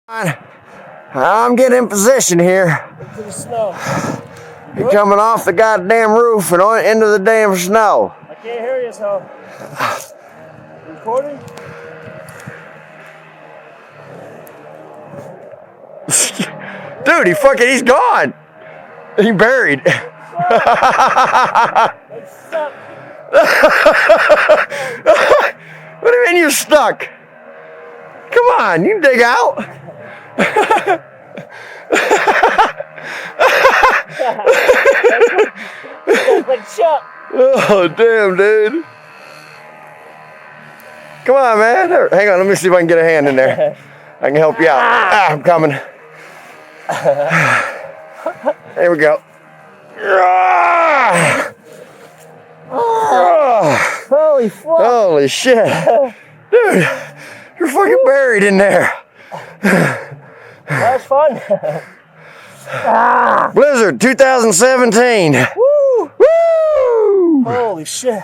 I'm getting in position here. Into the snow. You're coming off the goddamn roof and on into the damn snow. I can't hear you, so. Recording? Dude, he's gone. He buried. What do you mean you're stuck? Come on, you can dig out. Oh, damn, dude. Come on, man. Hang on, let me see if I can get a hand in there. I can help you out. I'm coming. There we go. Holy fuck. Holy shit. Dude, you're fucking buried in there. That was fun. Blizzard 2017. Woo! Woo! Holy shit.